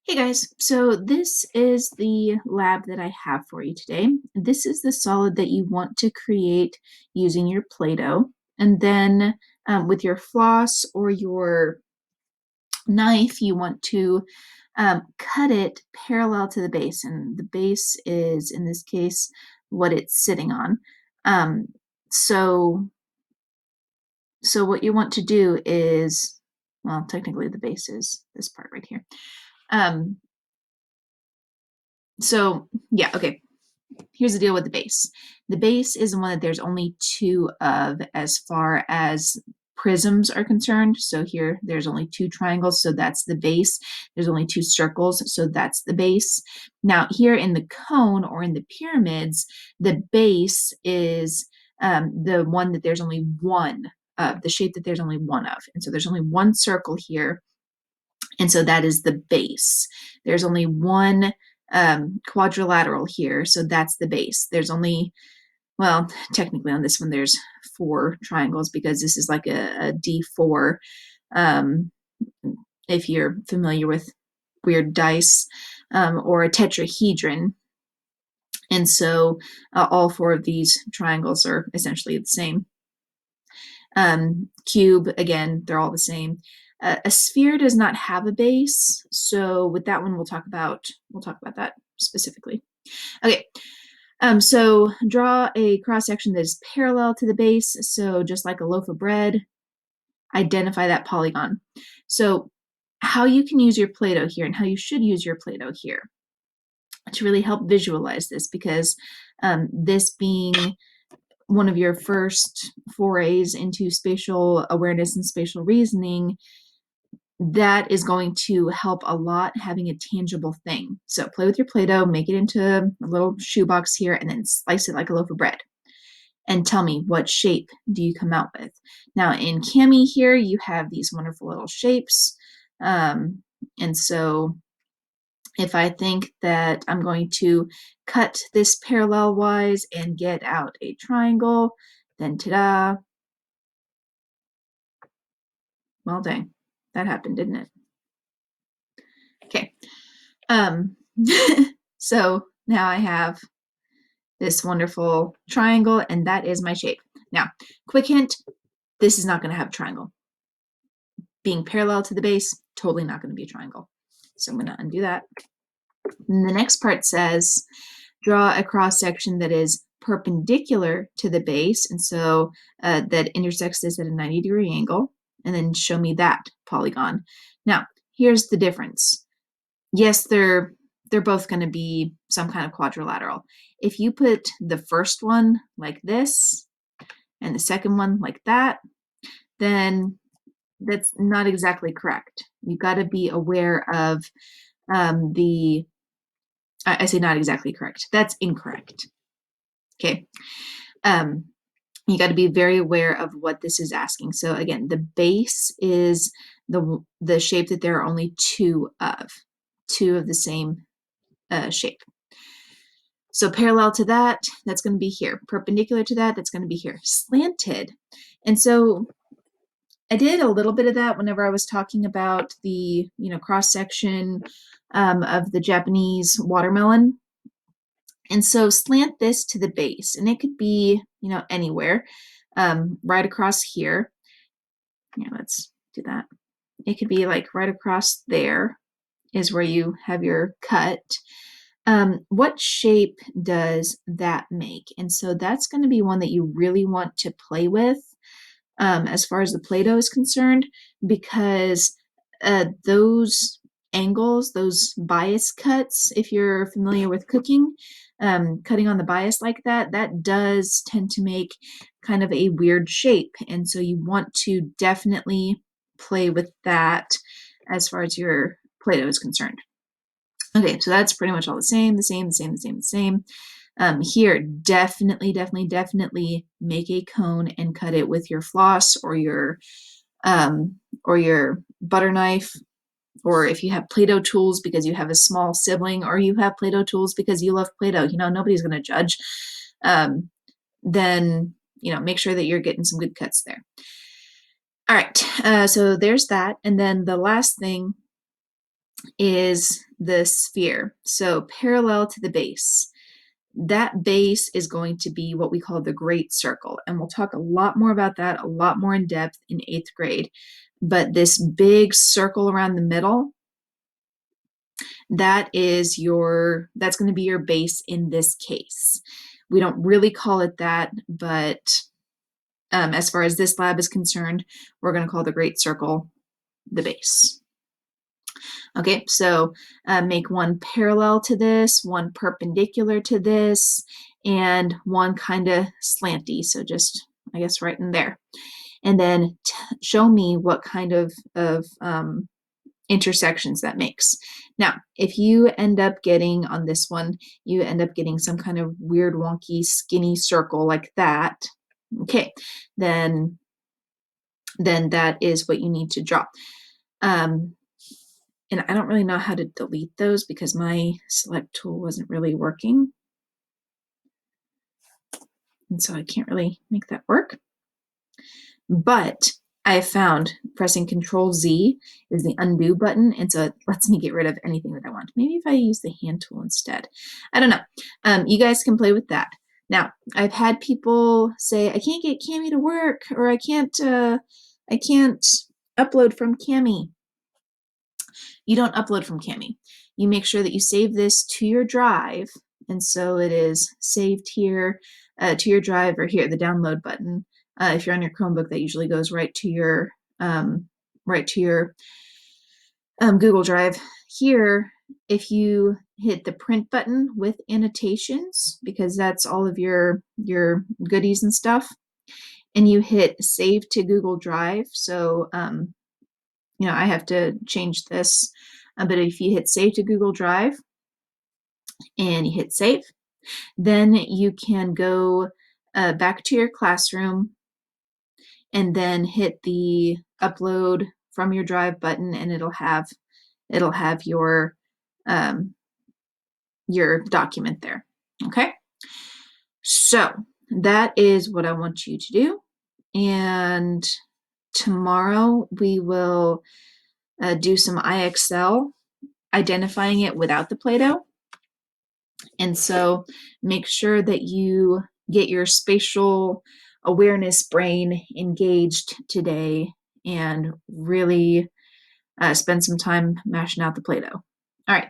Hey guys, so this is the lab that I have for you today. This is the solid that you want to create using your Play-Doh. And then with your floss or your knife, you want to cut it parallel to the base. And the base is, in this case, what it's sitting on. Um, so, so what you want to do is, well, technically the base is this part right here. So yeah, okay. Here's the deal with the base. The base is the one that there's only two of as far as prisms are concerned. So here there's only two triangles, so that's the base. There's only two circles, so that's the base. Now here in the cone or in the pyramids, the base is the one that there's only one of, the shape that there's only one of. And so there's only one circle here, and so that is the base. There's only one quadrilateral here, so that's the base. There's only, well, technically on this one there's four triangles because this is like a D4. Um, if you're familiar with weird dice, or a tetrahedron. And so all four of these triangles are essentially the same. Cube, again, they're all the same. A sphere does not have a base, so with that one we'll talk about that specifically. Okay, so draw a cross section that is parallel to the base. So just like a loaf of bread, identify that polygon. So how you can use your Play-Doh here and how you should use your Play-Doh here to really help visualize this, because this being one of your first forays into spatial awareness and spatial reasoning, that is going to help a lot having a tangible thing. So play with your Play-Doh, make it into a little shoebox here, and then slice it like a loaf of bread. And tell me, what shape do you come out with? Now in Cami here, you have these wonderful little shapes. And so if I think that I'm going to cut this parallel wise and get out a triangle, then ta-da. Well, dang, that happened, didn't it? Okay. So now I have this wonderful triangle, and that is my shape. Now, quick hint, this is not going to have a triangle. Being parallel to the base, totally not going to be a triangle. So I'm going to undo that. And the next part says, draw a cross section that is perpendicular to the base, and so that intersects this at a 90-degree angle, and then show me that polygon. Now, here's the difference. Yes, they're both going to be some kind of quadrilateral. If you put the first one like this and the second one like that, then that's not exactly correct. You've got to be aware of I say not exactly correct. That's incorrect. Okay. You got to be very aware of what this is asking. So again, the base is the shape that there are only two of the same shape. So parallel to that, that's going to be here. Perpendicular to that, that's going to be here. Slanted. And so I did a little bit of that whenever I was talking about the, cross section of the Japanese watermelon. And so slant this to the base, and it could be, anywhere, right across here. Yeah, let's do that. It could be like right across there is where you have your cut. What shape does that make? And so that's going to be one that you really want to play with as far as the Play-Doh is concerned, because those angles, those bias cuts, if you're familiar with cooking, cutting on the bias like that, that does tend to make kind of a weird shape. And so you want to definitely play with that as far as your Play-Doh is concerned. Okay, so that's pretty much all the same. Here, definitely make a cone and cut it with your floss or your butter knife, or if you have Play-Doh tools because you have a small sibling, or you have Play-Doh tools because you love Play-Doh. Nobody's going to judge. Then make sure that you're getting some good cuts there. All right, so there's that, and then the last thing is the sphere. So parallel to the base. That base is going to be what we call the great circle. And we'll talk a lot more about that, a lot more in depth in 8th grade. But this big circle around the middle, that's going to be your base in this case. We don't really call it that, but as far as this lab is concerned, we're going to call the great circle the base. Okay, so make one parallel to this, one perpendicular to this, and one kind of slanty. So just, I guess, right in there. And then show me what kind of intersections that makes. Now, if you end up getting on this one, you end up getting some kind of weird, wonky, skinny circle like that. Okay, then that is what you need to draw. And I don't really know how to delete those because my select tool wasn't really working. And so I can't really make that work. But I found pressing Control Z is the undo button, and so it lets me get rid of anything that I want. Maybe if I use the hand tool instead. I don't know. You guys can play with that. Now, I've had people say, I can't get Cami to work, or I can't upload from Cami. You don't upload from Cami. You make sure that you save this to your drive, and so it is saved here to your drive, or here, the download button. If you're on your Chromebook, that usually goes right to your Google Drive. Here, if you hit the print button with annotations, because that's all of your goodies and stuff, and you hit save to Google Drive, so I have to change this, but if you hit save to Google Drive and you hit save, then you can go back to your classroom and then hit the upload from your drive button, and it'll have your document there. Okay, so that is what I want you to do, and tomorrow we will do some IXL, identifying it without the Play-Doh. And so make sure that you get your spatial awareness brain engaged today and really spend some time mashing out the Play-Doh. All right,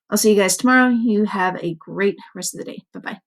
I'll see you guys tomorrow. You have a great rest of the day. Bye-bye.